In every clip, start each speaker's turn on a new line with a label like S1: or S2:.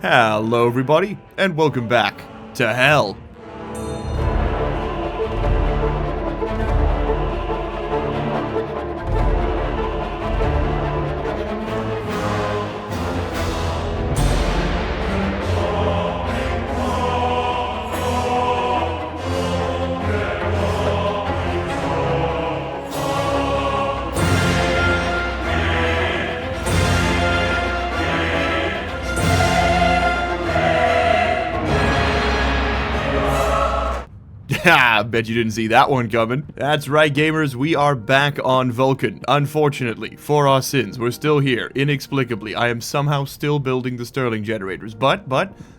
S1: Hello everybody, and welcome back to hell. I bet you didn't see that one coming. That's right, gamers, we are back on Vulcan. Unfortunately, for our sins, we're still here, inexplicably. I am somehow still building the Stirling generators, but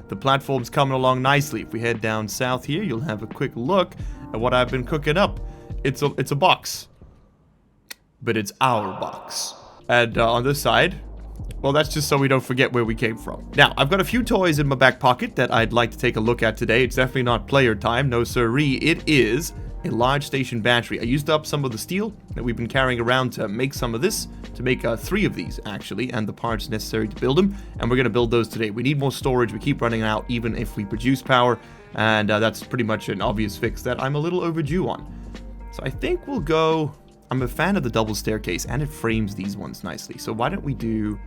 S1: the platform's coming along nicely. If we head down south here, you'll have a quick look at what I've been cooking up. It's a box, but it's our box. And on this side, well, that's just so we don't forget where we came from. Now, I've got a few toys in my back pocket that I'd like to take a look at today. It's definitely not player time, no siree. It is a large station battery. I used up some of the steel that we've been carrying around to make some of this, to make 3 of these, actually, and the parts necessary to build them, and we're going to build those today. We need more storage. We keep running out even if we produce power, and that's pretty much an obvious fix that I'm a little overdue on. So I think we'll go... I'm a fan of the double staircase, and it frames these ones nicely. So why don't we do...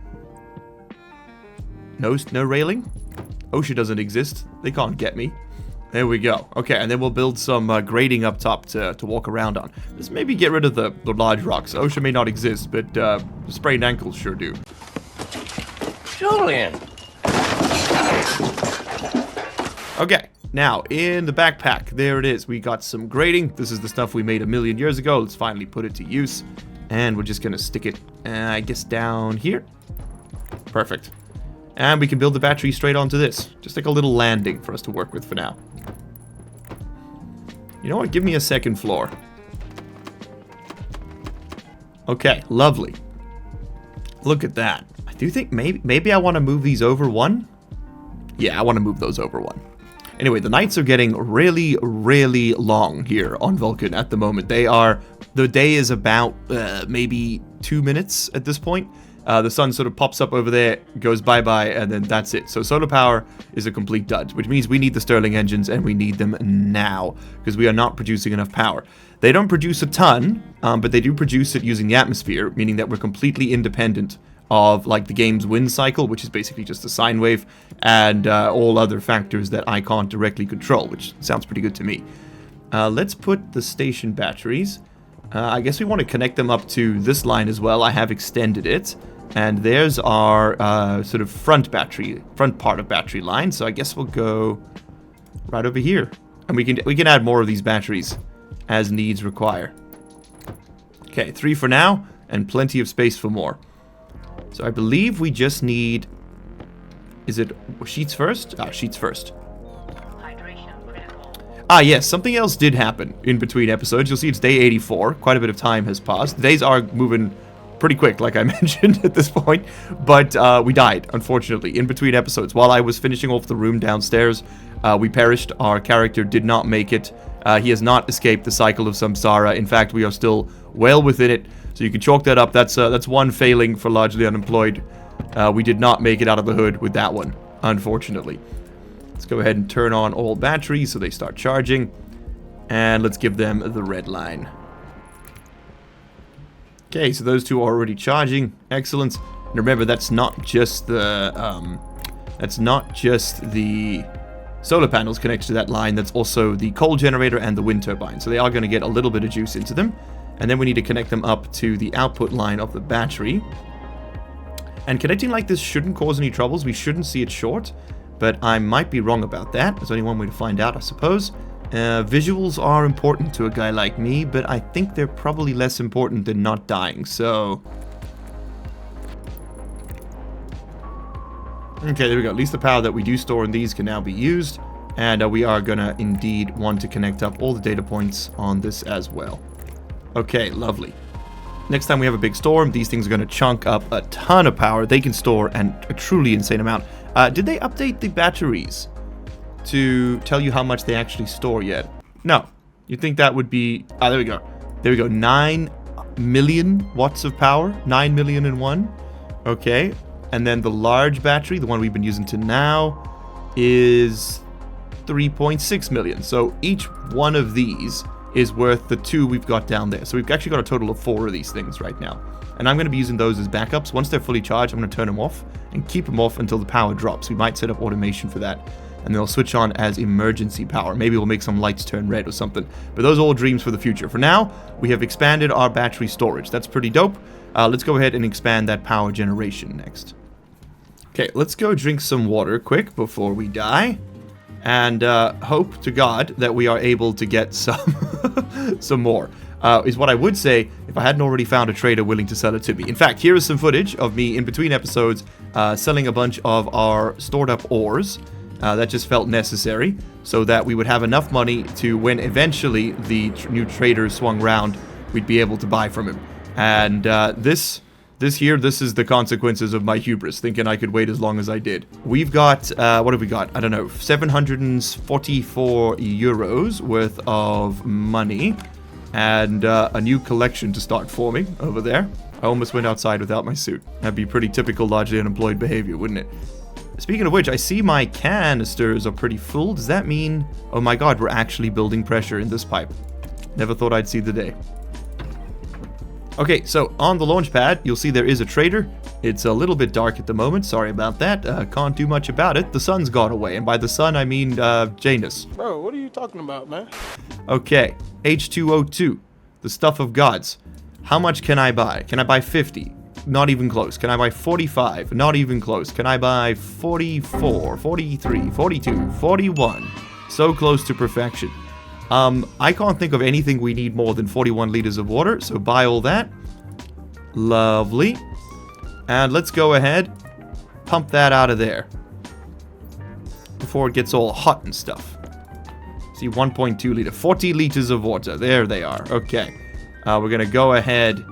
S1: No railing? OSHA doesn't exist. They can't get me. There we go. Okay, and then we'll build some grating up top to walk around on. Let's maybe get rid of the large rocks. OSHA may not exist, but sprained ankles sure do.
S2: Julian!
S1: Okay, now, in the backpack, there it is. We got some grating. This is the stuff we made a million years ago. Let's finally put it to use. And we're just going to stick it, I guess, down here. Perfect. And we can build the battery straight onto this. Just like a little landing for us to work with for now. You know what? Give me a second floor. Okay, lovely. Look at that. I do think maybe I want to move these over one. Yeah, I want to move those over one. Anyway, the nights are getting really, really long here on Vulcan at the moment. The day is about maybe 2 minutes at this point. The sun sort of pops up over there, goes bye-bye, and then that's it. So solar power is a complete dud, which means we need the Stirling engines, and we need them now, because we are not producing enough power. They don't produce a ton, but they do produce it using the atmosphere, meaning that we're completely independent of, like, the game's wind cycle, which is basically just a sine wave, and all other factors that I can't directly control, which sounds pretty good to me. Let's put the station batteries. I guess we want to connect them up to this line as well. I have extended it. And there's our sort of front part of battery line. So I guess we'll go right over here. And we can add more of these batteries as needs require. Okay, 3 for now, and plenty of space for more. So I believe we just need... Is it sheets first? Sheets first. Yes, something else did happen in between episodes. You'll see it's day 84. Quite a bit of time has passed. The days are moving pretty quick, like I mentioned at this point. But we died, unfortunately, in between episodes. While I was finishing off the room downstairs, we perished. Our character did not make it. He has not escaped the cycle of samsara. In fact, we are still well within it. So you can chalk that up. That's one failing for Largely Unemployed. We did not make it out of the hood with that one, unfortunately. Let's go ahead and turn on all batteries so they start charging. And let's give them the red line. Okay, so those two are already charging. Excellent. And remember, that's not just the solar panels connected to that line. That's also the coal generator and the wind turbine. So they are going to get a little bit of juice into them. And then we need to connect them up to the output line of the battery. And connecting like this shouldn't cause any troubles. We shouldn't see it short. But I might be wrong about that. There's only one way to find out, I suppose. Visuals are important to a guy like me, but I think they're probably less important than not dying, so... Okay, there we go. At least the power that we do store in these can now be used. And we are gonna indeed want to connect up all the data points on this as well. Okay, lovely. Next time we have a big storm, these things are gonna chunk up a ton of power. They can store a truly insane amount. Did they update the batteries to tell you how much they actually store yet? No. You'd think that would be... there we go. There we go. 9 million watts of power. 9 million and 1. Okay. And then the large battery, the one we've been using to now, is 3.6 million. So each one of these is worth the 2 we've got down there. So we've actually got a total of 4 of these things right now. And I'm going to be using those as backups. Once they're fully charged, I'm going to turn them off and keep them off until the power drops. We might set up automation for that. And they'll switch on as emergency power. Maybe we'll make some lights turn red or something. But those are all dreams for the future. For now, we have expanded our battery storage. That's pretty dope. Let's go ahead and expand that power generation next. Okay, let's go drink some water quick before we die. And hope to God that we are able to get some more. Is what I would say if I hadn't already found a trader willing to sell it to me. In fact, here is some footage of me in between episodes selling a bunch of our stored up ores. That just felt necessary so that we would have enough money to, when eventually the new trader swung round, we'd be able to buy from him. And this is the consequences of my hubris, thinking I could wait as long as I did. We've got, what have we got? I don't know, 744 euros worth of money. And a new collection to start forming over there. I almost went outside without my suit. That'd be pretty typical largely unemployed behavior, wouldn't it? Speaking of which, I see my canisters are pretty full. Does that mean... Oh my god, we're actually building pressure in this pipe. Never thought I'd see the day. Okay, so on the launch pad, you'll see there is a trader. It's a little bit dark at the moment. Sorry about that. Can't do much about it. The sun's gone away. And by the sun, I mean Janus.
S2: Bro, what are you talking about, man?
S1: Okay, H2O2. The stuff of gods. How much can I buy? Can I buy 50? Not even close. Can I buy 45? Not even close. Can I buy 44, 43, 42, 41? So close to perfection. I can't think of anything we need more than 41 liters of water, so buy all that. Lovely. And let's go ahead, pump that out of there before it gets all hot and stuff. See, 1.2 liter, 40 liters of water. There they are. Okay. We're going to go ahead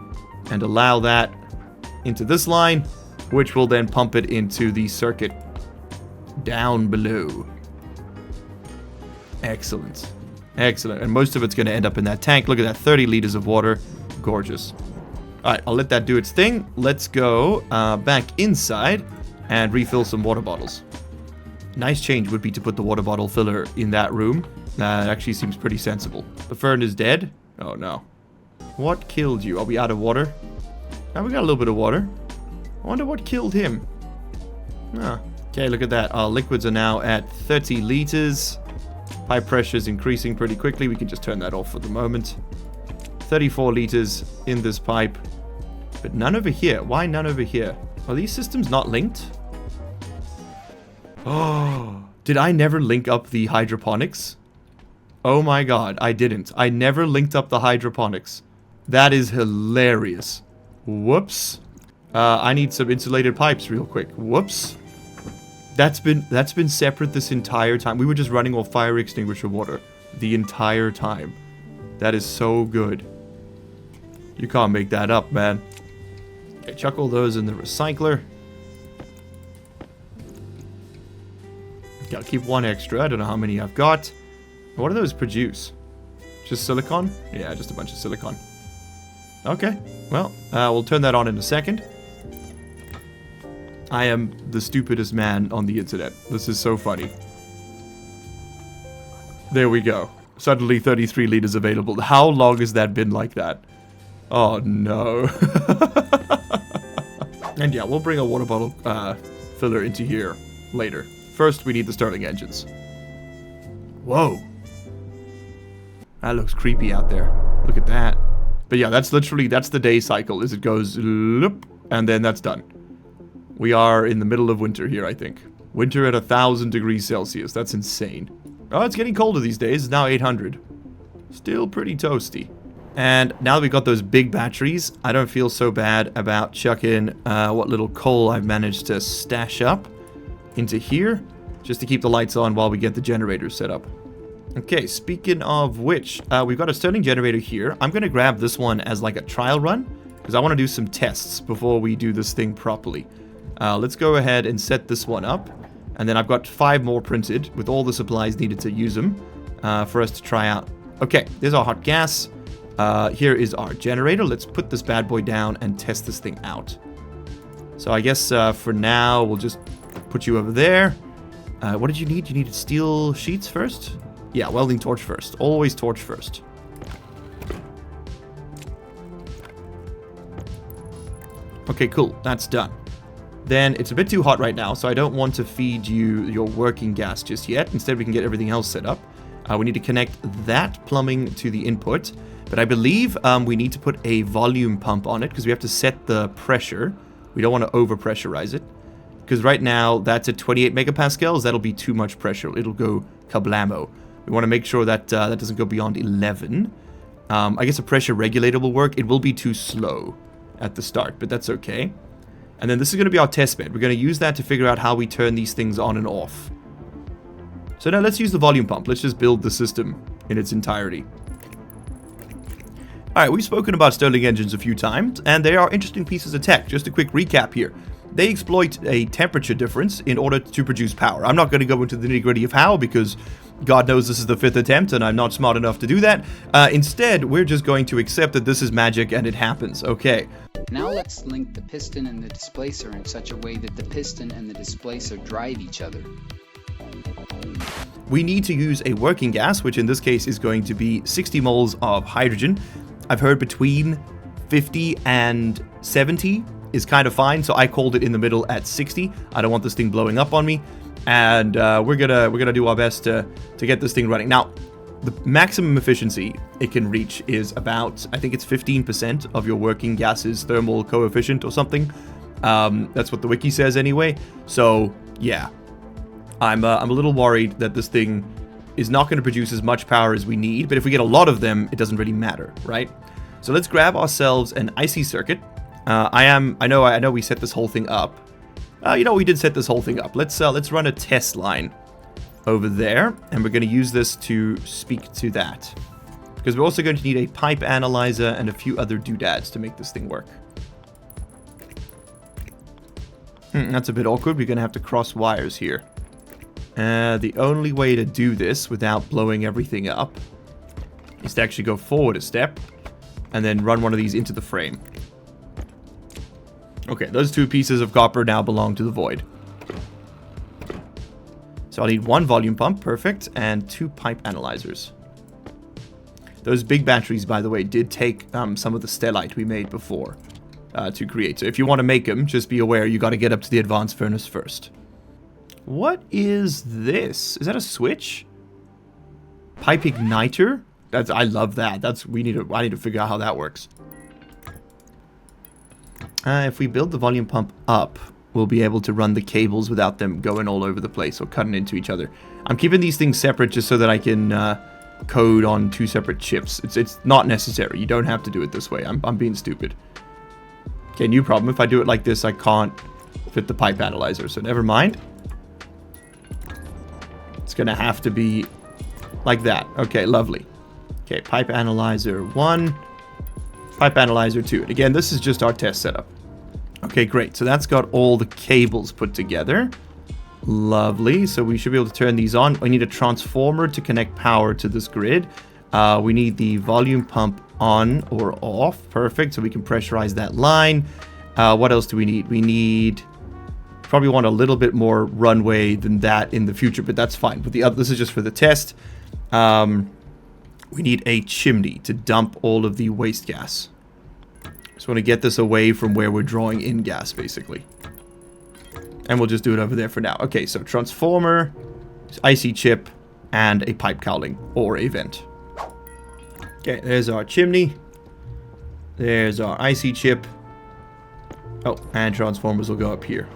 S1: and allow that into this line, which will then pump it into the circuit down below. Excellent. Excellent. And most of it's going to end up in that tank. Look at that, 30 liters of water. Gorgeous. All right, I'll let that do its thing. Let's go back inside and refill some water bottles. Nice change would be to put the water bottle filler in that room. It actually seems pretty sensible. The fern is dead. Oh, no. What killed you? Are we out of water? Oh, we got a little bit of water. I wonder what killed him. Ah, okay, look at that. Our liquids are now at 30 liters. Pipe pressure is increasing pretty quickly. We can just turn that off for the moment. 34 liters in this pipe. But none over here. Why none over here? Are these systems not linked? Oh, did I never link up the hydroponics? Oh my god, I didn't. I never linked up the hydroponics. That is hilarious. Whoops. I need some insulated pipes real quick. Whoops. That's been separate this entire time. We were just running off fire extinguisher water the entire time. That is so good. You can't make that up, man. Okay, chuck all those in the recycler. Okay, I'll keep one extra. I don't know how many I've got. What do those produce? Just silicon? Yeah, just a bunch of silicon. Okay, well, we'll turn that on in a second. I am the stupidest man on the internet. This is so funny. There we go. Suddenly 33 liters available. How long has that been like that? Oh, no. And yeah, we'll bring a water bottle filler into here later. First, we need the Stirling engines. Whoa. That looks creepy out there. Look at that. But yeah, that's the day cycle, is it goes loop, and then that's done. We are in the middle of winter here, I think. Winter at 1,000 degrees Celsius. That's insane. Oh, it's getting colder these days. It's now 800. Still pretty toasty. And now that we've got those big batteries, I don't feel so bad about chucking what little coal I've managed to stash up into here, just to keep the lights on while we get the generators set up. Okay, speaking of which, we've got a Stirling generator here. I'm going to grab this one as like a trial run, because I want to do some tests before we do this thing properly. Let's go ahead and set this one up. And then I've got 5 more printed with all the supplies needed to use them for us to try out. Okay, there's our hot gas. Here is our generator. Let's put this bad boy down and test this thing out. So I guess for now, we'll just put you over there. What did you need? You needed steel sheets first? Yeah, welding torch first. Always torch first. Okay, cool. That's done. Then it's a bit too hot right now, so I don't want to feed you your working gas just yet. Instead, we can get everything else set up. We need to connect that plumbing to the input. But I believe we need to put a volume pump on it because we have to set the pressure. We don't want to over-pressurize it. Because right now, that's at 28 megapascals. That'll be too much pressure. It'll go kablamo. We want to make sure that that doesn't go beyond 11. I guess a pressure regulator will work. It will be too slow at the start, but that's okay. And then this is going to be our test bed. We're going to use that to figure out how we turn these things on and off. So now let's use the volume pump. Let's just build the system in its entirety. Alright, we've spoken about Stirling engines a few times, and they are interesting pieces of tech. Just a quick recap here. They exploit a temperature difference in order to produce power. I'm not going to go into the nitty-gritty of how, because God knows this is the 5th attempt, and I'm not smart enough to do that. Instead, we're just going to accept that this is magic and it happens. Okay.
S2: Now let's link the piston and the displacer in such a way that the piston and the displacer drive each other.
S1: We need to use a working gas, which in this case is going to be 60 moles of hydrogen. I've heard between 50 and 70 is kind of fine, so I called it in the middle at 60. I don't want this thing blowing up on me, and we're gonna do our best to get this thing running. Now, the maximum efficiency it can reach is about, I think it's 15% of your working gas's thermal coefficient or something. That's what the wiki says anyway. So yeah, I'm a little worried that this thing is not going to produce as much power as we need, but if we get a lot of them, it doesn't really matter, right? So let's grab ourselves an IC circuit. I know we set this whole thing up. We did set this whole thing up. Let's run a test line over there, and we're going to use this to speak to that, because we're also going to need a pipe analyzer and a few other doodads to make this thing work. That's a bit awkward. We're going to have to cross wires here. The only way to do this without blowing everything up is to actually go forward a step and then run one of these into the frame. Okay, those two pieces of copper now belong to the void. So I'll need one volume pump, perfect, and 2 pipe analyzers. Those big batteries, by the way, did take some of the stellite we made before to create. So if you want to make them, just be aware you got to get up to the advanced furnace first. What is this? Is that a switch? Pipe igniter? I love that. I need to figure out how that works. If we build the volume pump up, we'll be able to run the cables without them going all over the place or cutting into each other. I'm keeping these things separate just so that I can code on 2 separate chips. It's not necessary. You don't have to do it this way. I'm being stupid. Okay, new problem. If I do it like this, I can't fit the pipe analyzer, so never mind. It's going to have to be like that. Okay, lovely. Okay, pipe analyzer 1, pipe analyzer 2. And again, this is just our test setup. Okay, great. So that's got all the cables put together. Lovely. So we should be able to turn these on. We need a transformer to connect power to this grid. We need the volume pump on or off. Perfect. So we can pressurize that line. What else do we need? We need... Probably want a little bit more runway than that in the future, but that's fine. But this is just for the test. We need a chimney to dump all of the waste gas. Just want to get this away from where we're drawing in gas, basically. And we'll just do it over there for now. Okay, so transformer, IC chip, and a pipe cowling or a vent. Okay, there's our chimney. There's our IC chip. Oh, and transformers will go up here.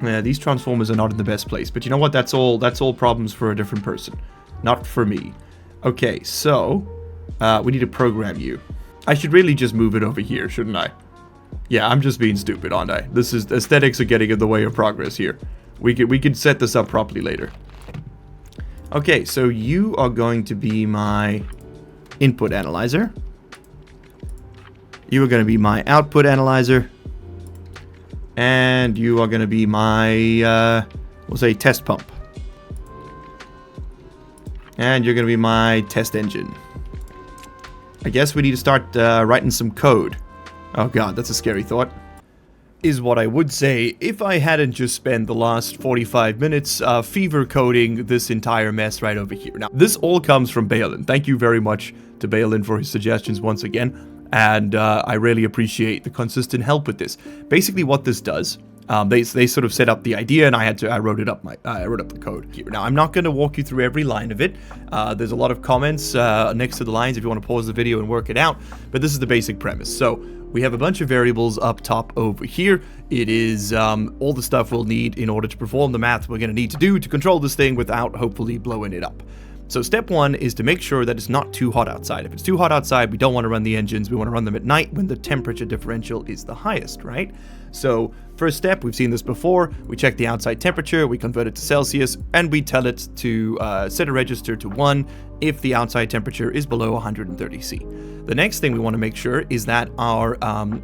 S1: Yeah, these transformers are not in the best place, but you know what? That's all problems for a different person, not for me. Okay, so we need to program you. I should really just move it over here, shouldn't I? Yeah, I'm just being stupid, aren't I? This is aesthetics are getting in the way of progress here. We could set this up properly later. Okay, so you are going to be my input analyzer. You are going to be my output analyzer. And you are going to be my, we'll say, test pump. And you're going to be my test engine. I guess we need to start writing some code. Oh god, that's a scary thought. Is what I would say if I hadn't just spent the last 45 minutes fever coding this entire mess right over here. Now, this all comes from Balin. Thank you very much to Balin for his suggestions once again, and I really appreciate the consistent help with this. Basically, what this does, they sort of set up the idea, and I wrote up the code here. Now, I'm not going to walk you through every line of it. There's a lot of comments next to the lines if you want to pause the video and work it out, but this is the basic premise. So we have a bunch of variables up top over here. It is all the stuff we'll need in order to perform the math we're going to need to do to control this thing without hopefully blowing it up. So step one is to make sure that it's not too hot outside. If it's too hot outside, we don't want to run the engines. We want to run them at night when the temperature differential is the highest, right? So first step, we've seen this before. We check the outside temperature, we convert it to Celsius, and we tell it to set a register to 1 if the outside temperature is below 130 C. The next thing we want to make sure is that our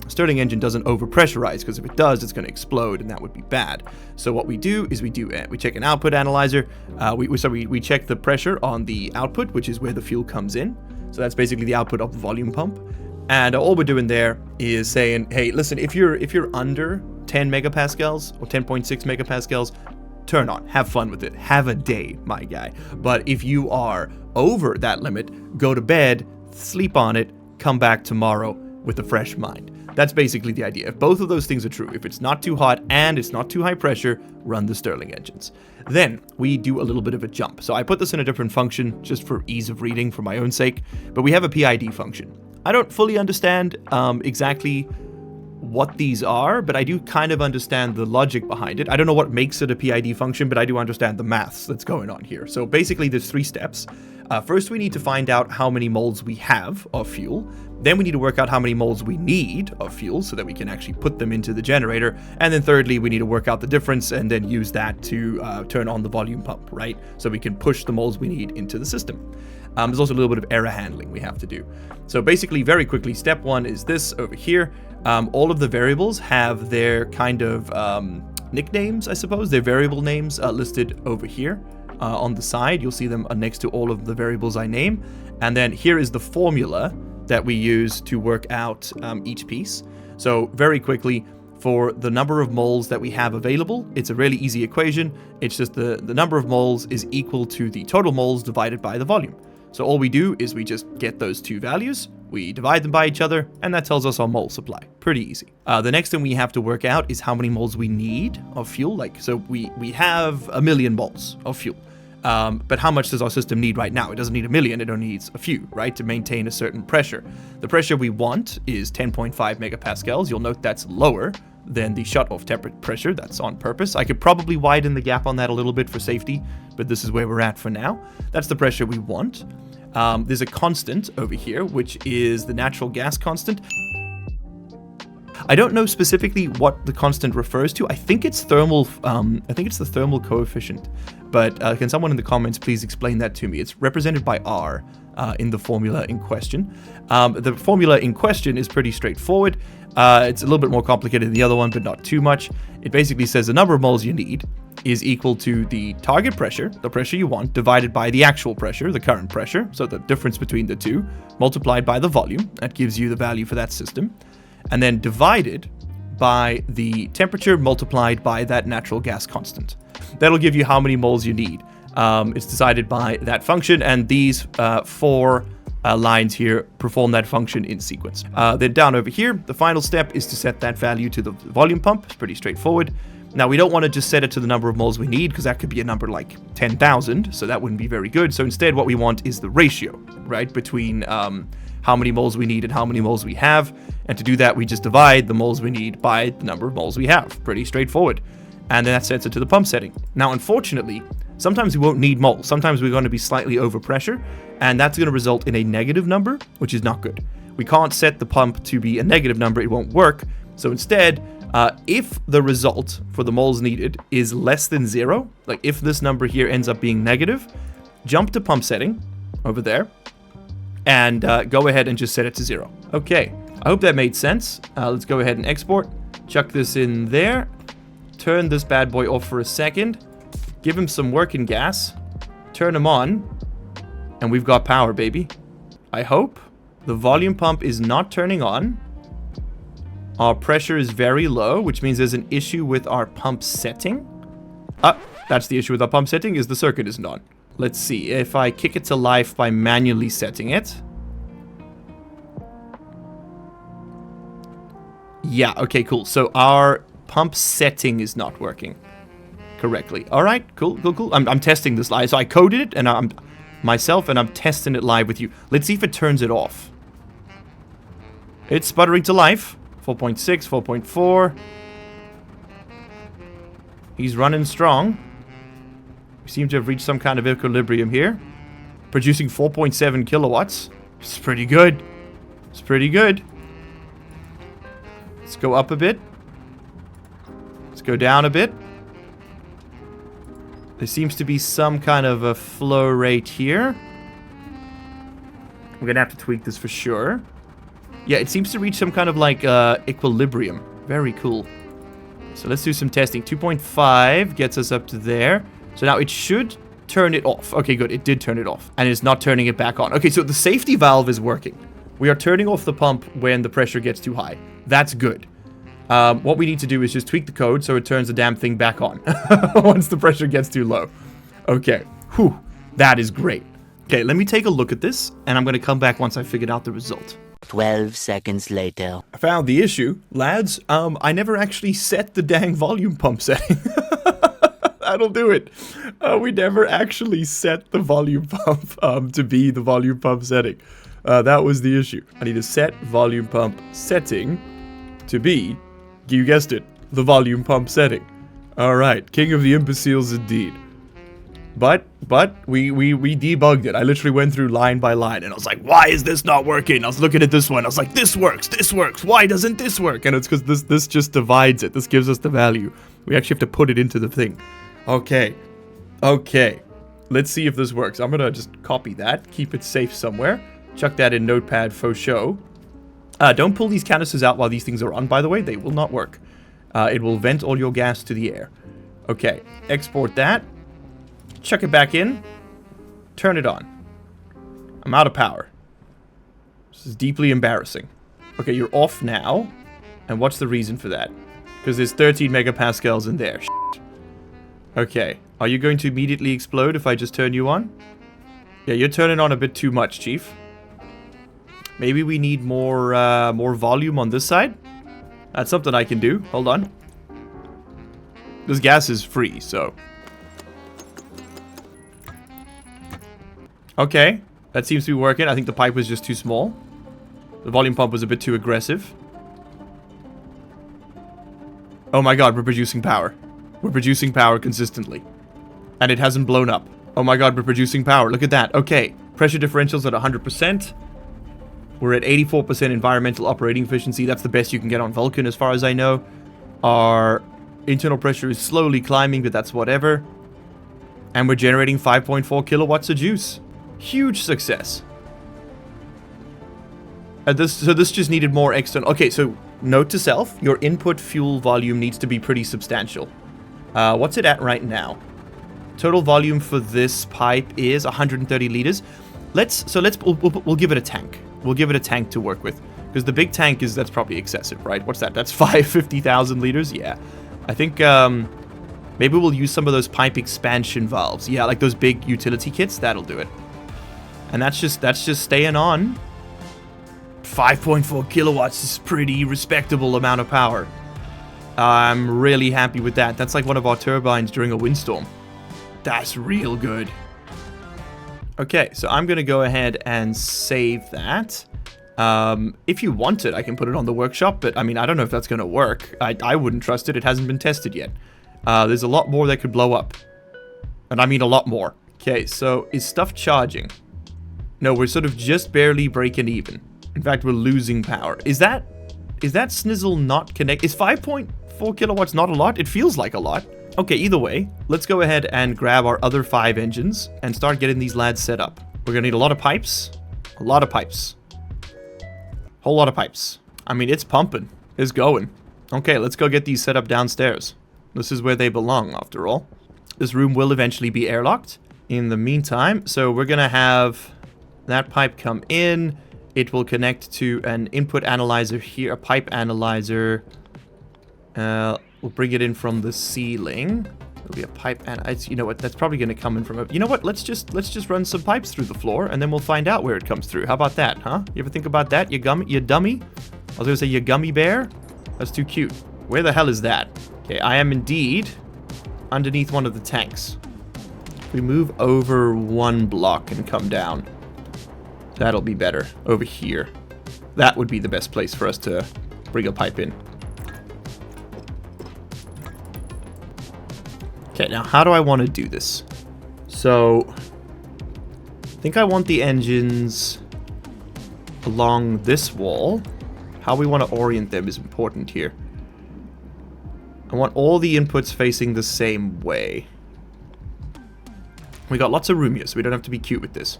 S1: Stirling engine doesn't overpressurize, because if it does, it's going to explode, and that would be bad. So what we do is we check an output analyzer. We check the pressure on the output, which is where the fuel comes in. So that's basically the output of the volume pump. And all we're doing there is saying, hey, listen, if you're under 10 megapascals or 10.6 megapascals, turn on, have fun with it, have a day, my guy. But if you are over that limit, go to bed, sleep on it, come back tomorrow with a fresh mind. That's basically the idea. If both of those things are true, if it's not too hot and it's not too high pressure, run the Stirling engines. Then we do a little bit of a jump. So I put this in a different function just for ease of reading for my own sake, but we have a PID function. I don't fully understand exactly what these are, but I do kind of understand the logic behind it. I don't know what makes it a PID function, but I do understand the maths that's going on here. So basically there's 3 steps. First, we need to find out how many moles we have of fuel. Then we need to work out how many moles we need of fuel so that we can actually put them into the generator. And then thirdly, we need to work out the difference and then use that to turn on the volume pump, right? So we can push the moles we need into the system. There's also a little bit of error handling we have to do. So basically, very quickly, step 1 is this over here. All of the variables have their kind of nicknames, I suppose, their variable names listed over here. On the side, you'll see them next to all of the variables I name. And then here is the formula that we use to work out each piece. So very quickly, for the number of moles that we have available, it's a really easy equation. It's just the number of moles is equal to the total moles divided by the volume. So all we do is we just get those 2 values, we divide them by each other, and that tells us our mole supply. Pretty easy. The next thing we have to work out is how many moles we need of fuel. So we have 1 million moles of fuel. But how much does our system need right now? It doesn't need 1 million, it only needs a few, right, to maintain a certain pressure. The pressure we want is 10.5 megapascals. You'll note that's lower than the shut-off temperature pressure. That's on purpose. I could probably widen the gap on that a little bit for safety, but this is where we're at for now. That's the pressure we want. There's a constant over here, which is the natural gas constant. I don't know specifically what the constant refers to. I think it's thermal. I think it's the thermal coefficient. But can someone in the comments please explain that to me? It's represented by R in the formula in question. The formula in question is pretty straightforward. It's a little bit more complicated than the other one, but not too much. It basically says the number of moles you need is equal to the target pressure, the pressure you want, divided by the actual pressure, the current pressure, so the difference between the two, multiplied by the volume. That gives you the value for that system. And then divided by the temperature multiplied by that natural gas constant. That'll give you how many moles you need. It's decided by that function, and these 4 lines here perform that function in sequence. Then down over here, the final step is to set that value to the volume pump. It's pretty straightforward. Now, we don't want to just set it to the number of moles we need, because that could be a number like 10,000, so that wouldn't be very good. So instead, what we want is the ratio, right, between how many moles we need and how many moles we have. And to do that, we just divide the moles we need by the number of moles we have. Pretty straightforward. And then that sets it to the pump setting. Now, unfortunately, sometimes we won't need moles. Sometimes we're going to be slightly over pressure, and that's going to result in a negative number, which is not good. We can't set the pump to be a negative number. It won't work. So instead, if the result for the moles needed is less than 0, like if this number here ends up being negative, jump to pump setting over there and go ahead and just set it to 0. Okay, I hope that made sense. Let's go ahead and export. Chuck this in there. Turn this bad boy off for a second. Give him some working gas. Turn him on. And we've got power, baby. I hope. The volume pump is not turning on. Our pressure is very low, which means there's an issue with our pump setting. That's the issue with our pump setting, is the circuit isn't on. Let's see, if I kick it to life by manually setting it. Yeah, okay, cool. So our pump setting is not working correctly. All right, cool. I'm testing this live. So I coded it, and I'm testing it live with you. Let's see if it turns it off. It's sputtering to life. 4.6, 4.4. He's running strong. We seem to have reached some kind of equilibrium here. Producing 4.7 kilowatts. It's pretty good. It's pretty good. Let's go up a bit. Let's go down a bit. There seems to be some kind of a flow rate here. We're gonna have to tweak this for sure. Yeah, it seems to reach some kind of like equilibrium. Very cool. So let's do some testing. 2.5 gets us up to there. So now it should turn it off. Okay, good. It did turn it off. And it's not turning it back on. Okay, so the safety valve is working. We are turning off the pump when the pressure gets too high. That's good. What we need to do is just tweak the code so it turns the damn thing back on once the pressure gets too low. Okay. Whew. That is great. Okay, let me take a look at this, and I'm going to come back once I figured out the result.
S3: 12 seconds later.
S1: I found the issue. Lads, I never actually set the dang volume pump setting. That'll do it. We never actually set the volume pump to be the volume pump setting. That was the issue. I need to set volume pump setting to be, you guessed it, the volume pump setting. Alright, king of the imbeciles indeed. But we debugged it. I literally went through line by line, and I was like, why is this not working? I was looking at this one. I was like, this works. Why doesn't this work? And it's because this just divides it. This gives us the value. We actually have to put it into the thing. Okay. Let's see if this works. I'm going to just copy that. Keep it safe somewhere. Chuck that in Notepad for show. Don't pull these canisters out while these things are on, by the way. They will not work. It will vent all your gas to the air. Okay. Export that. Chuck it back in. Turn it on. I'm out of power. This is deeply embarrassing. Okay, you're off now. And what's the reason for that? Because there's 13 megapascals in there. Okay. Are you going to immediately explode if I just turn you on? Yeah, you're turning on a bit too much, Chief. Maybe we need more volume on this side? That's something I can do. Hold on. This gas is free, so... Okay, that seems to be working. I think the pipe was just too small. The volume pump was a bit too aggressive. Oh my god, we're producing power. We're producing power consistently. And it hasn't blown up. Oh my god, we're producing power. Look at that. Okay, pressure differentials at 100%. We're at 84% environmental operating efficiency. That's the best you can get on Vulcan as far as I know. Our internal pressure is slowly climbing, but that's whatever. And we're generating 5.4 kilowatts of juice. Huge success. So this just needed more external... Okay, so note to self, your input fuel volume needs to be pretty substantial. What's it at right now? Total volume for this pipe is 130 liters. We'll give it a tank. We'll give it a tank to work with. Because the big tank that's probably excessive, right? What's that? That's 50,000 liters? Yeah. I think, maybe we'll use some of those pipe expansion valves. Yeah, like those big utility kits. That'll do it. And that's just staying on. 5.4 kilowatts is pretty respectable amount of power. I'm really happy with that. That's like one of our turbines during a windstorm. That's real good. Okay, so I'm going to go ahead and save that. If you want it, I can put it on the workshop, but I mean, I don't know if that's going to work. I wouldn't trust it. It hasn't been tested yet. There's a lot more that could blow up. And I mean a lot more. Okay, so is stuff charging? No, we're sort of just barely breaking even. In fact, we're losing power. Is that snizzle not connected? Is 5.4 kilowatts not a lot? It feels like a lot. Okay, either way, let's go ahead and grab our other 5 engines and start getting these lads set up. We're gonna need a lot of pipes. A lot of pipes. Whole lot of pipes. I mean, it's pumping. It's going. Okay, let's go get these set up downstairs. This is where they belong, after all. This room will eventually be airlocked. In the meantime, so we're gonna have that pipe come in. it will connect to an input analyzer here, a pipe analyzer. We'll bring it in from the ceiling. It'll be a pipe, and you know what? That's probably going to come in from a. You know what? Let's just run some pipes through the floor, and then we'll find out where it comes through. How about that, huh? You ever think about that? You dummy? I was going to say you gummy bear. That's too cute. Where the hell is that? Okay, I am indeed underneath one of the tanks. We move over one block and come down. That'll be better. Over here. That would be the best place for us to bring a pipe in. Okay, now how do I want to do this? So, I think I want the engines along this wall. How we want to orient them is important here. I want all the inputs facing the same way. We got lots of room here, so we don't have to be cute with this.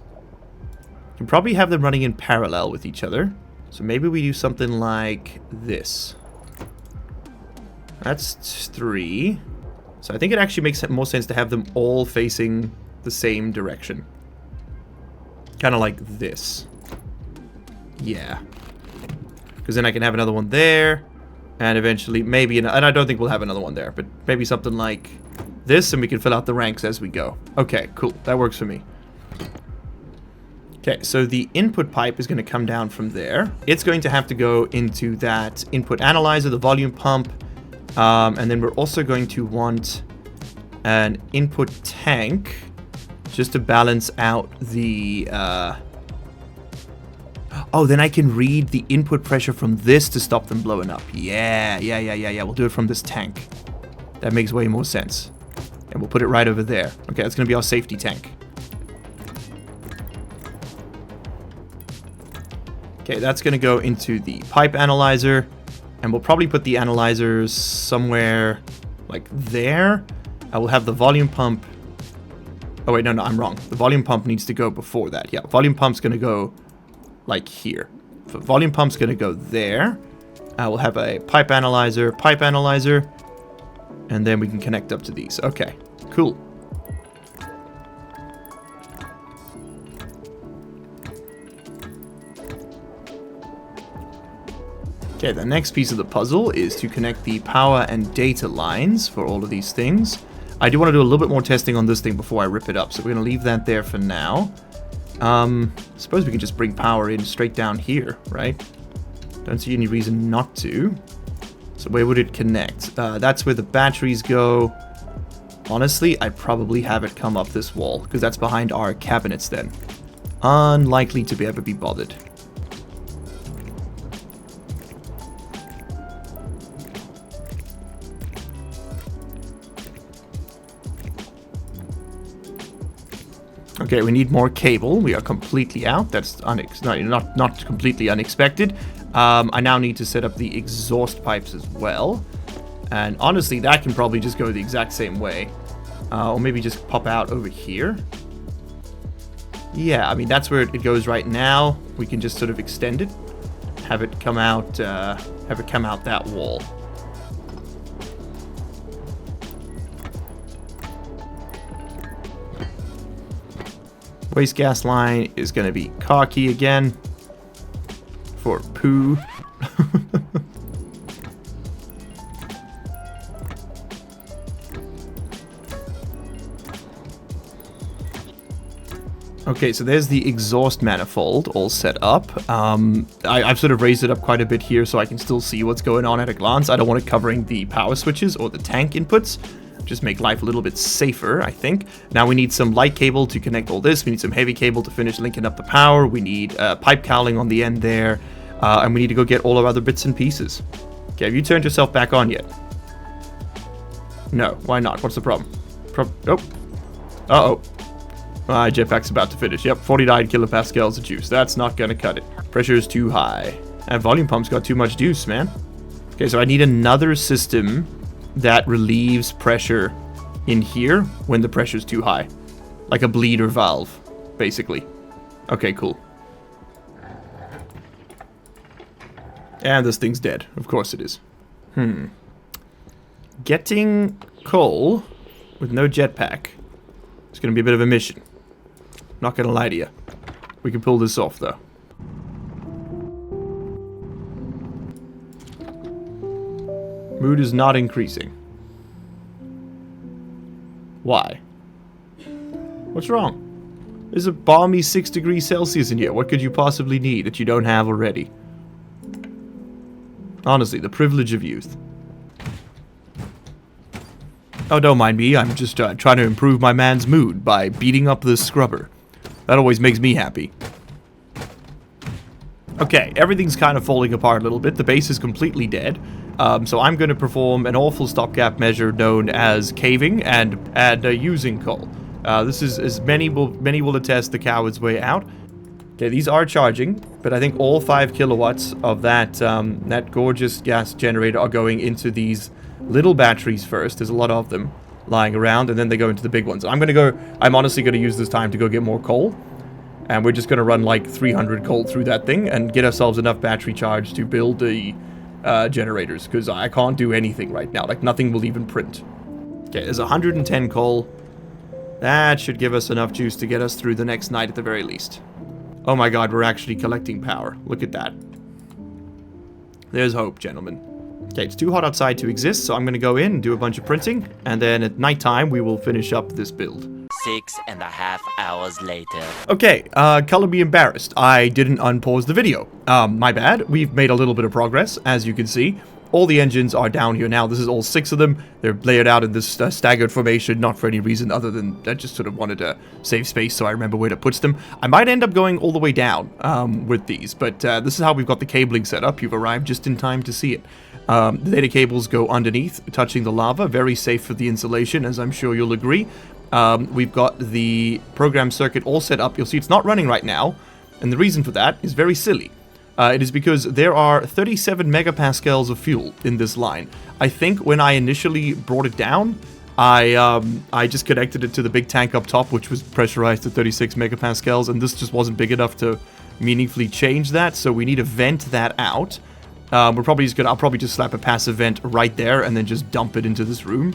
S1: You can probably have them running in parallel with each other. So maybe we do something like this. That's 3. So I think it actually makes more sense to have them all facing the same direction. Kind of like this. Yeah. Because then I can have another one there. And eventually maybe... and I don't think we'll have another one there. But maybe something like this. And we can fill out the ranks as we go. Okay, cool. That works for me. Okay, so the input pipe is going to come down from there. It's going to have to go into that input analyzer, the volume pump. And then we're also going to want an input tank just to balance out the... Oh, then I can read the input pressure from this to stop them blowing up. Yeah. We'll do it from this tank. That makes way more sense. And we'll put it right over there. Okay, that's going to be our safety tank. Okay, that's going to go into the pipe analyzer. And we'll probably put the analyzers somewhere like there. I will have the volume pump. Oh, wait, no, I'm wrong. The volume pump needs to go before that. Yeah, volume pump's going to go like here. So volume pump's going to go there. I will have a pipe analyzer, and then we can connect up to these. Okay, cool. Okay, the next piece of the puzzle is to connect the power and data lines for all of these things. I do want to do a little bit more testing on this thing before I rip it up, so we're going to leave that there for now. Suppose we can just bring power in straight down here, right? Don't see any reason not to. So where would it connect? That's where the batteries go. Honestly, I'd probably have it come up this wall, because that's behind our cabinets then. Unlikely to ever be bothered. Okay, we need more cable. We are completely out. That's not completely unexpected. I now need to set up the exhaust pipes as well. And honestly, that can probably just go the exact same way. Or maybe just pop out over here. Yeah, I mean, that's where it goes right now. We can just sort of extend it. Have it come out that wall. Waste gas line is going to be cocky again for poo. Okay, so there's the exhaust manifold all set up. I've sort of raised it up quite a bit here so I can still see what's going on at a glance. I don't want it covering the power switches or the tank inputs. Just make life a little bit safer, I think. Now we need some light cable to connect all this. We need some heavy cable to finish linking up the power. We need pipe cowling on the end there. And we need to go get all our other bits and pieces. Okay, have you turned yourself back on yet? No, why not? What's the problem? Oh. Uh-oh. Jetpack's about to finish. Yep, 49 kilopascals of juice. That's not going to cut it. Pressure is too high. And volume pump's got too much juice, man. Okay, so I need another system that relieves pressure in here when the pressure's too high. Like a bleeder valve, basically. Okay, cool. And this thing's dead. Of course it is. Getting coal with no jetpack is going to be a bit of a mission. Not going to lie to you. We can pull this off, though. Mood is not increasing. Why? What's wrong? There's a balmy 6 degrees Celsius in here. What could you possibly need that you don't have already? Honestly, the privilege of youth. Oh, don't mind me. I'm just trying to improve my man's mood by beating up this scrubber. That always makes me happy. Okay, everything's kind of falling apart a little bit. The base is completely dead. So I'm going to perform an awful stopgap measure known as caving and using coal. This is, as many will attest, the coward's way out. Okay, these are charging, but I think all 5 kilowatts of that that gorgeous gas generator are going into these little batteries first. There's a lot of them lying around, and then they go into the big ones. I'm honestly going to use this time to go get more coal. And we're just going to run like 300 coal through that thing and get ourselves enough battery charge to build the generators. Because I can't do anything right now. Like, nothing will even print. Okay, there's 110 coal. That should give us enough juice to get us through the next night at the very least. Oh my god, we're actually collecting power. Look at that. There's hope, gentlemen. Okay, it's too hot outside to exist, so I'm going to go in and do a bunch of printing. And then at nighttime, we will finish up this build.
S3: 6.5 hours later.
S1: Okay, color me embarrassed. I didn't unpause the video. My bad. We've made a little bit of progress, as you can see. All the engines are down here now. This is all 6 of them. They're layered out in this staggered formation, not for any reason other than I just sort of wanted to save space so I remember where to put them. I might end up going all the way down with these, but this is how we've got the cabling set up. You've arrived just in time to see it. The data cables go underneath, touching the lava. Very safe for the insulation, as I'm sure you'll agree. We've got the program circuit all set up. You'll see it's not running right now, and the reason for that is very silly. It is because there are 37 megapascals of fuel in this line. I think when I initially brought it down, I just connected it to the big tank up top, which was pressurized to 36 megapascals, and this just wasn't big enough to meaningfully change that, so we need to vent that out. I'll probably just slap a passive vent right there and then just dump it into this room.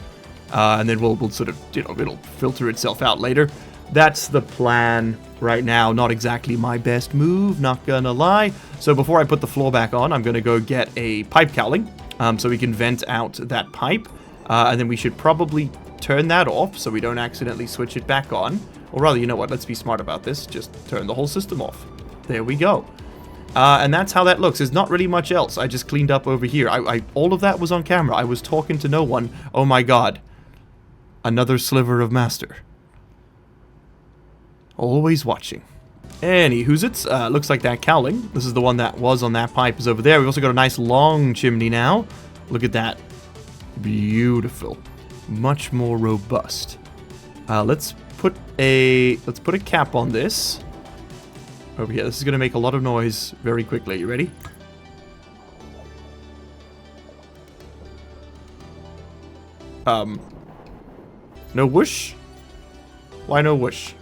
S1: And then we'll sort of, it'll filter itself out later. That's the plan right now. Not exactly my best move, not gonna lie. So before I put the floor back on, I'm gonna go get a pipe cowling, so we can vent out that pipe. And then we should probably turn that off so we don't accidentally switch it back on. Or rather, you know what, let's be smart about this. Just turn the whole system off. There we go. And that's how that looks. There's not really much else. I just cleaned up over here. All of that was on camera. I was talking to no one. Oh my god. Another sliver of master. Always watching. Anywhoozits, looks like that cowling. This is the one that was on that pipe is over there. We've also got a nice long chimney now. Look at that. Beautiful. Much more robust. Let's put a cap on this. Over here. This is going to make a lot of noise very quickly. You ready? No whoosh? Why no whoosh?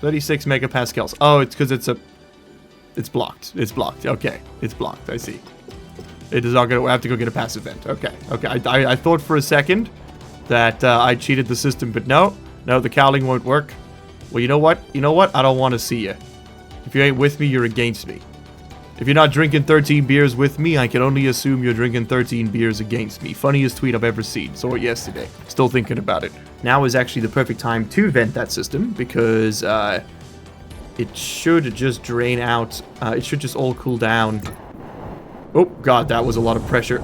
S1: 36 megapascals. Oh, it's because it's blocked. It's blocked. Okay. It's blocked. I see. It is not going to... I have to go get a passive vent. Okay. Okay. I thought for a second that I cheated the system, but no. No, the cowling won't work. Well, you know what? You know what? I don't want to see you. If you ain't with me, you're against me. If you're not drinking 13 beers with me, I can only assume you're drinking 13 beers against me. Funniest tweet I've ever seen. Saw it yesterday. Still thinking about it. Now is actually the perfect time to vent that system because it should just drain out. It should just all cool down. Oh, God, that was a lot of pressure.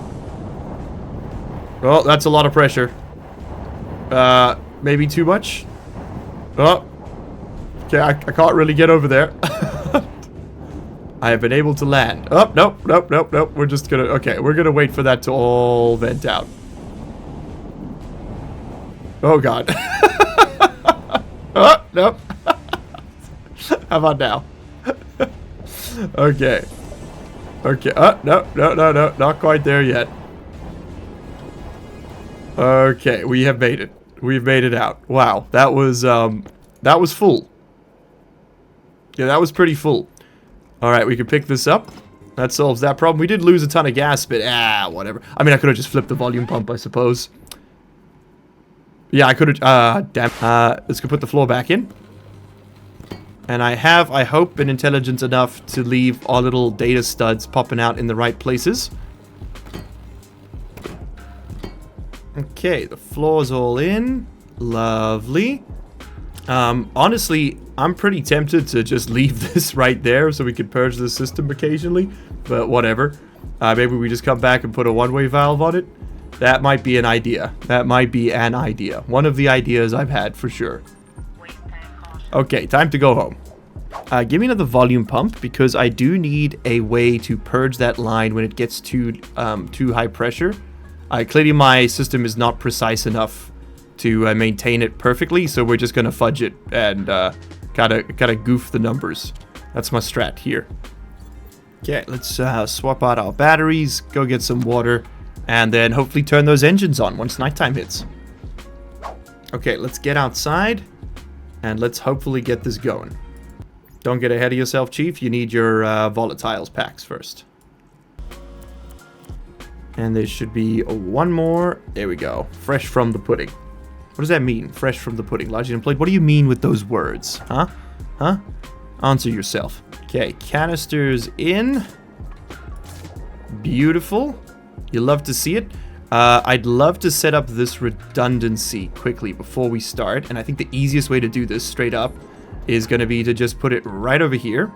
S1: Oh, that's a lot of pressure. Maybe too much? Oh. Okay, I can't really get over there. I have been able to land. Oh, nope, nope, nope, nope. We're just gonna... Okay, we're gonna wait for that to all vent out. Oh, God. Oh, nope. How about now? Okay. Okay. Oh, no, no, no, no. Not quite there yet. Okay, we have made it. We've made it out. Wow, that was full. Yeah, that was pretty full. Alright, we can pick this up. That solves that problem. We did lose a ton of gas, but whatever. I mean, I could have just flipped the volume pump, I suppose. Yeah, I could have... damn. Let's go put the floor back in. And I have, I hope, been intelligent enough to leave our little data studs popping out in the right places. Okay, the floor's all in. Lovely. Honestly, I'm pretty tempted to just leave this right there so we can purge the system occasionally, but whatever. Maybe we just come back and put a one-way valve on it. That might be an idea. That might be an idea. One of the ideas I've had for sure. Okay, time to go home. Give me another volume pump because I do need a way to purge that line when it gets too high pressure. Clearly my system is not precise enough to maintain it perfectly, so we're just gonna fudge it and gotta goof the numbers. That's my strat here. Okay, let's swap out our batteries, go get some water, and then hopefully turn those engines on once nighttime hits. Okay, let's get outside, and let's hopefully get this going. Don't get ahead of yourself, Chief. You need your volatiles packs first. And there should be one more. There we go. Fresh from the pudding. What does that mean? Fresh from the pudding. Largely unemployed. What do you mean with those words? Huh? Huh? Answer yourself. Okay, canisters in. Beautiful. You love to see it. I'd love to set up this redundancy quickly before we start. And I think the easiest way to do this straight up is going to be to just put it right over here.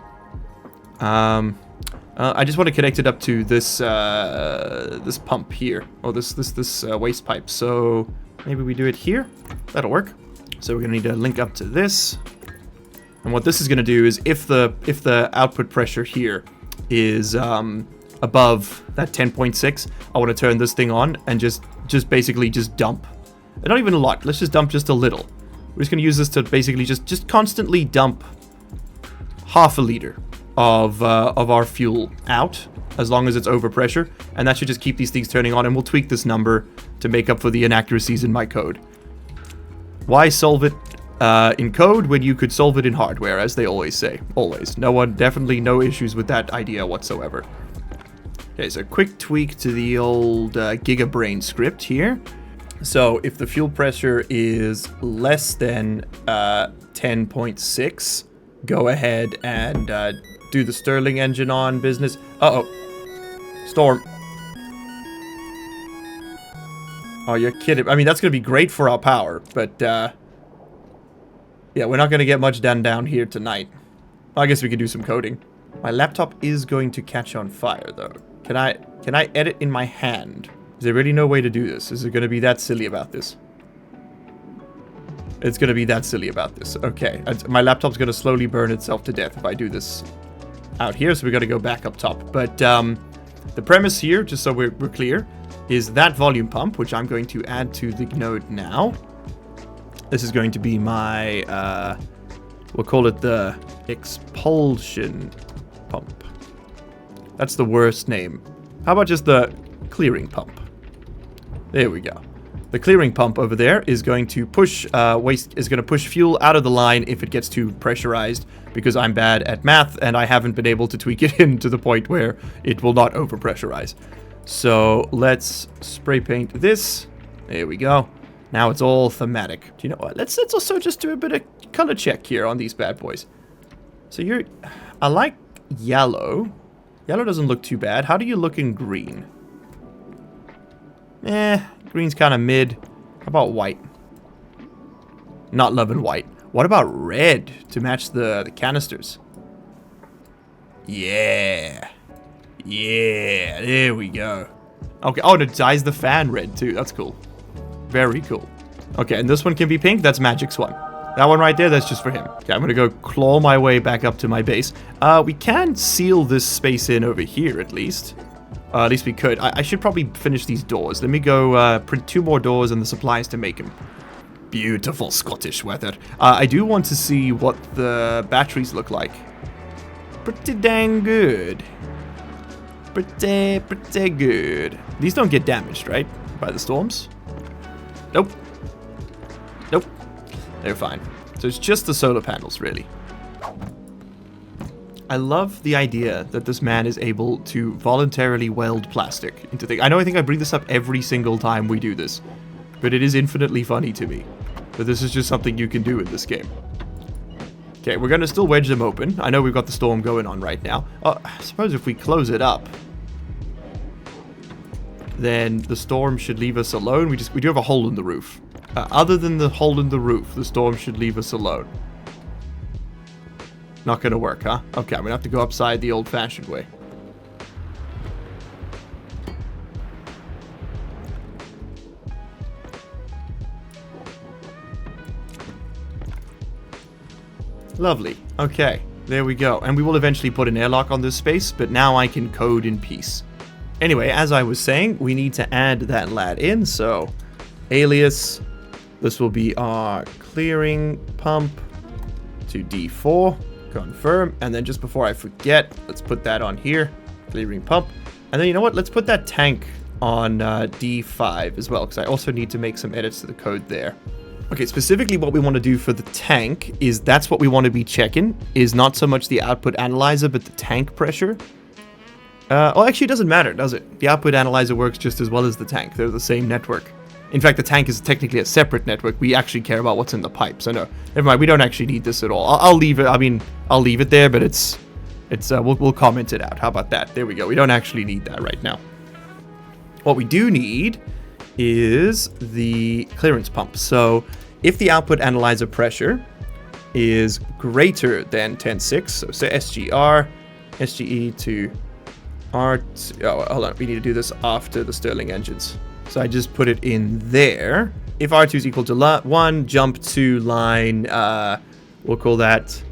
S1: I just want to connect it up to this this pump here, or this waste pipe. So maybe we do it here. That'll work. So we're gonna need to link up to this. And what this is gonna do is if the output pressure here is above that 10.6, I want to turn this thing on and just basically just dump. And not even a lot. Let's just dump just a little. We're just gonna use this to basically just constantly dump half a liter of our fuel out as long as it's over pressure, and that should just keep these things turning on, and we'll tweak this number to make up for the inaccuracies in my code. Why solve it in code when you could solve it in hardware, as they always say? Always. Definitely no issues with that idea whatsoever. Okay, so quick tweak to the old GigaBrain script here. So if the fuel pressure is less than 10.6, go ahead and do the Stirling engine on business. Uh-oh. Storm. Oh, you're kidding. I mean, that's going to be great for our power, but, yeah, we're not going to get much done down here tonight. I guess we could do some coding. My laptop is going to catch on fire, though. Can I edit in my hand? Is there really no way to do this? Is it going to be that silly about this? It's going to be that silly about this. Okay. My laptop's going to slowly burn itself to death if I do this out here, so we got to go back up top. But the premise here, just so we're clear, is that volume pump, which I'm going to add to the node now. This is going to be my, we'll call it the expulsion pump. That's the worst name. How about just the clearing pump? There we go. The clearing pump over there is going to push push fuel out of the line if it gets too pressurized, because I'm bad at math and I haven't been able to tweak it in to the point where it will not overpressurize. So let's spray paint this. There we go. Now it's all thematic. Do you know what? Let's also just do a bit of color check here on these bad boys. So I like yellow. Yellow doesn't look too bad. How do you look in green? Green's kind of mid. How about white? Not loving white. What about red to match the canisters? Yeah. Yeah, there we go. Okay, oh, and it dyes the fan red too. That's cool. Very cool. Okay, and this one can be pink. That's Magic's one. That one right there, that's just for him. Okay, I'm gonna go claw my way back up to my base. We can seal this space in over here at least. At least we could. I should probably finish these doors. Let me go print 2 more doors and the supplies to make them. Beautiful Scottish weather. I do want to see what the batteries look like. Pretty dang good. Pretty good. These don't get damaged, right? By the storms? Nope. Nope. They're fine. So it's just the solar panels, really. I love the idea that this man is able to voluntarily weld plastic into things. I think I bring this up every single time we do this, but it is infinitely funny to me that this is just something you can do in this game. Okay, we're going to still wedge them open. I know we've got the storm going on right now. I suppose if we close it up, then the storm should leave us alone. We do have a hole in the roof. Other than the hole in the roof, the storm should leave us alone. Not gonna work, huh? Okay, I'm gonna have to go upside the old-fashioned way. Lovely. Okay, there we go. And we will eventually put an airlock on this space, but now I can code in peace. Anyway, as I was saying, we need to add that lad in, so alias, this will be our clearing pump to D4, confirm, and then just before I forget, let's put that on here, clearing pump, and then you know what, let's put that tank on D5 as well, because I also need to make some edits to the code there. Okay, specifically what we want to do for the tank is that's what we want to be checking, is not so much the output analyzer, but the tank pressure. Well, actually, it doesn't matter, does it? The output analyzer works just as well as the tank. They're the same network. In fact, the tank is technically a separate network. We actually care about what's in the pipe. So no, never mind. We don't actually need this at all. I'll leave it. I mean, I'll leave it there, but we'll comment it out. How about that? There we go. We don't actually need that right now. What we do need is the clearance pump. So if the output analyzer pressure is greater than 10.6, so say SGR, SGE to R, oh, hold on, we need to do this after the Stirling engines. So I just put it in there. If R2 is equal to 1, jump to line, we'll call that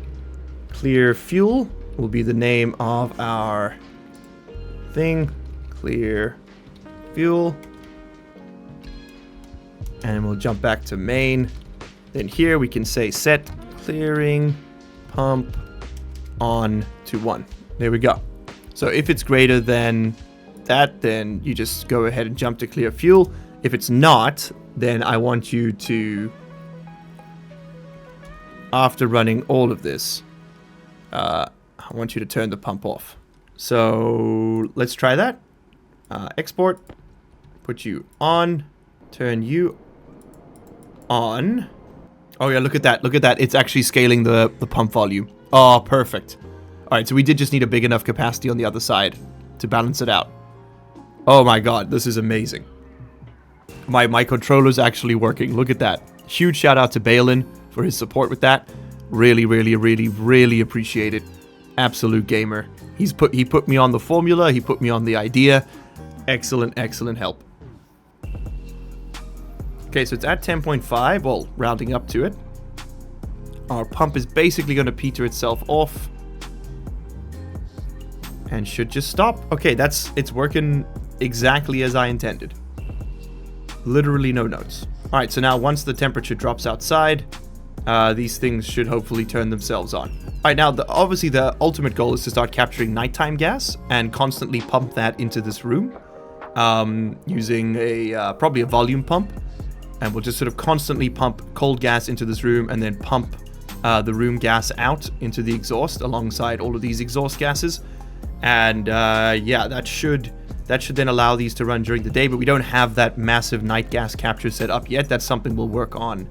S1: clear fuel, will be the name of our thing, clear fuel. And we'll jump back to main. Then here we can say set clearing pump on to 1. There we go. So if it's greater than that, then you just go ahead and jump to clear fuel. If it's not, then I want you to, after running all of this, I want you to turn the pump off. So let's try that. Export, put you on, turn you on. Oh yeah, look at that. Look at that. It's actually scaling the pump volume. Oh, perfect. All right, so we did just need a big enough capacity on the other side to balance it out. Oh my god, this is amazing. My controller's actually working. Look at that. Huge shout out to Balin for his support with that. Really, really, really, really appreciate it. Absolute gamer. He put me on the formula. He put me on the idea. Excellent, excellent help. Okay, so it's at 10.5. Well, rounding up to it. Our pump is basically going to peter itself off. And should just stop. Okay, it's working exactly as I intended. Literally no notes. All right, so now once the temperature drops outside, these things should hopefully turn themselves on. All right, now obviously the ultimate goal is to start capturing nighttime gas and constantly pump that into this room using probably a volume pump. And we'll just sort of constantly pump cold gas into this room and then pump the room gas out into the exhaust alongside all of these exhaust gases. And yeah, that should then allow these to run during the day, but we don't have that massive night gas capture set up yet. That's something we'll work on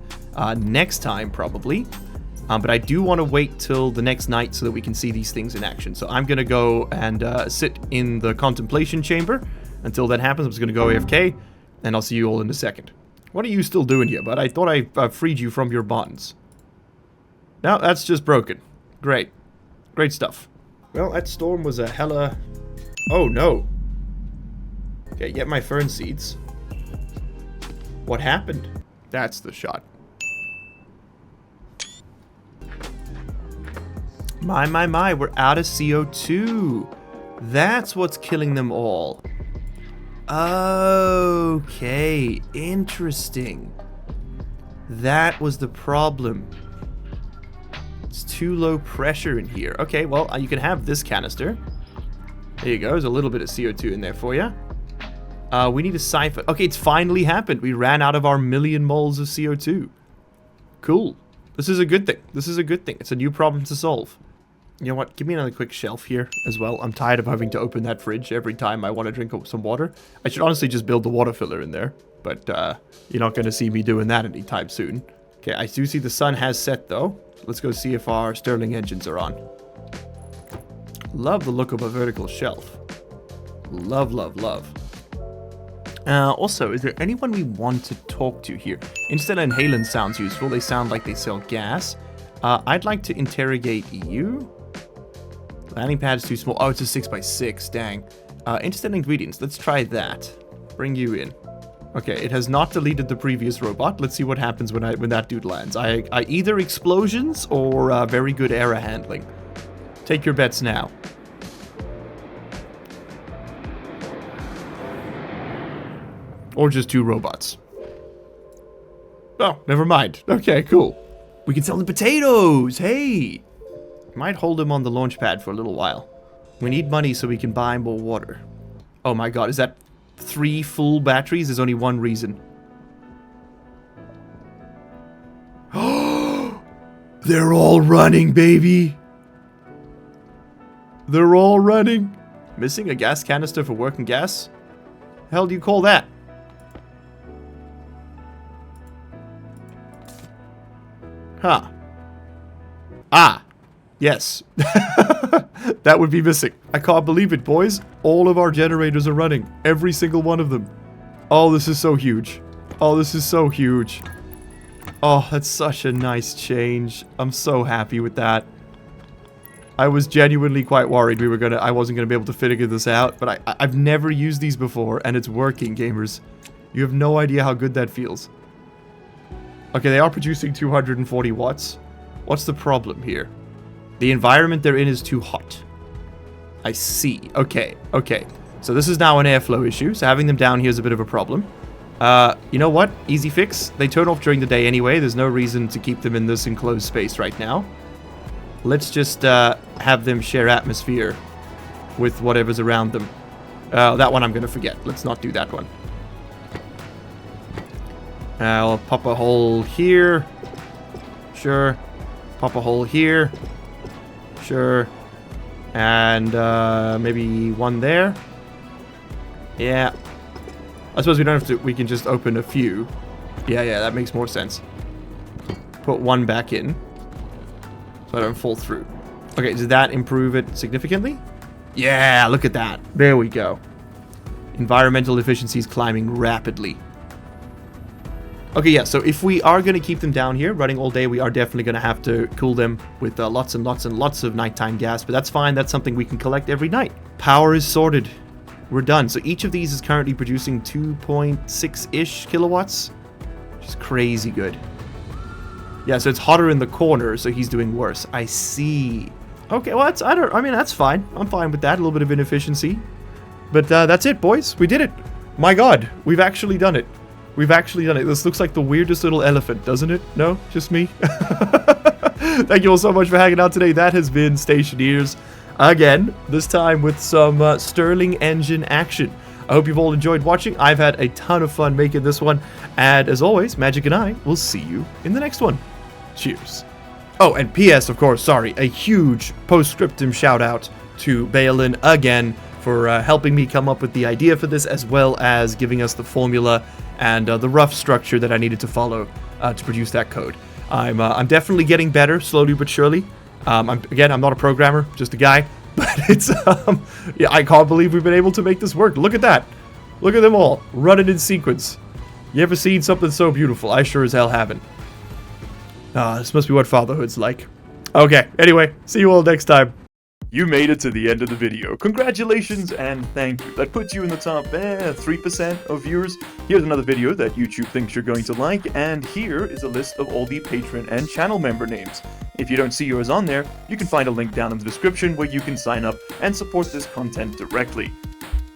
S1: next time probably. But I do want to wait till the next night so that we can see these things in action. So I'm going to go and sit in the contemplation chamber until that happens. I'm just going to go AFK, and I'll see you all in a second. What are you still doing here, bud? I thought I freed you from your bonds. No, that's just broken. Great. Great stuff. Well, that storm was a hella... Oh, no. Okay, get my fern seeds. What happened? That's the shot. My, we're out of CO2. That's what's killing them all. Okay, interesting. That was the problem. It's too low pressure in here. Okay, well, you can have this canister. There you go. There's a little bit of CO2 in there for you. We need a siphon. Okay, it's finally happened. We ran out of our 1,000,000 moles of CO2. Cool. This is a good thing. This is a good thing. It's a new problem to solve. You know what? Give me another quick shelf here as well. I'm tired of having to open that fridge every time I want to drink some water. I should honestly just build the water filler in there. But you're not going to see me doing that anytime soon. Okay, I do see the sun has set though. Let's go see if our Stirling engines are on. Love the look of a vertical shelf. Love, love, love. Also, is there anyone we want to talk to here? Instead, inhalant sounds useful. They sound like they sell gas. I'd like to interrogate you. Landing pad is too small. Oh, it's a 6x6. Dang. Instant ingredients. Let's try that. Bring you in. Okay, it has not deleted the previous robot. Let's see what happens when that dude lands. I either explosions or very good error handling. Take your bets now. Or just 2 robots. Oh, never mind. Okay, cool. We can sell the potatoes! Hey! Might hold him on the launch pad for a little while. We need money so we can buy more water. Oh my god, is that 3 full batteries? There's only one reason. Oh! They're all running, baby! They're all running. Missing a gas canister for working gas? The hell do you call that? Huh. Ah. Yes. That would be missing. I can't believe it, boys. All of our generators are running. Every single one of them. Oh, this is so huge. Oh, this is so huge. Oh, that's such a nice change. I'm so happy with that. I was genuinely quite worried I wasn't gonna be able to figure this out, but I've never used these before, and it's working, gamers. You have no idea how good that feels. Okay, they are producing 240 watts. What's the problem here? The environment they're in is too hot. I see. Okay, okay. So this is now an airflow issue, so having them down here is a bit of a problem. You know what? Easy fix. They turn off during the day anyway. There's no reason to keep them in this enclosed space right now. Let's just have them share atmosphere with whatever's around them. That one I'm going to forget. Let's not do that one. I'll pop a hole here. Sure. Pop a hole here. Sure. And maybe one there. Yeah. I suppose we don't have to. We can just open a few. Yeah, that makes more sense. Put one back in. So I don't fall through. Okay, does that improve it significantly? Yeah, look at that. There we go. Environmental efficiency is climbing rapidly. Okay, yeah, so if we are going to keep them down here running all day, we are definitely going to have to cool them with lots and lots and lots of nighttime gas, but that's fine. That's something we can collect every night. Power is sorted. We're done. So each of these is currently producing 2.6-ish kilowatts, which is crazy good. Yeah, so it's hotter in the corner, so he's doing worse. I see. Okay, well, that's fine. I'm fine with that. A little bit of inefficiency. But that's it, boys. We did it. My god, we've actually done it. We've actually done it. This looks like the weirdest little elephant, doesn't it? No? Just me? Thank you all so much for hanging out today. That has been Stationeers. Again, this time with some Stirling engine action. I hope you've all enjoyed watching. I've had a ton of fun making this one. And as always, Magic and I will see you in the next one. Cheers. Oh, and P.S. of course, sorry, a huge postscriptum shout out to Balin again for helping me come up with the idea for this, as well as giving us the formula and the rough structure that I needed to follow to produce that code. I'm definitely getting better, slowly but surely. I'm not a programmer, just a guy, but it's yeah, I can't believe we've been able to make this work. Look at that. Look at them all running in sequence. You ever seen something so beautiful? I sure as hell haven't. This must be what fatherhood's like. Okay, anyway, see you all next time. You made it to the end of the video. Congratulations and thank you. That puts you in the top 3% of viewers. Here's another video that YouTube thinks you're going to like, and here is a list of all the patron and channel member names. If you don't see yours on there, you can find a link down in the description where you can sign up and support this content directly.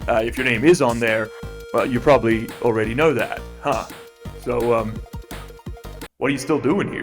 S1: If your name is on there, well, you probably already know that, huh? So, what are you still doing here?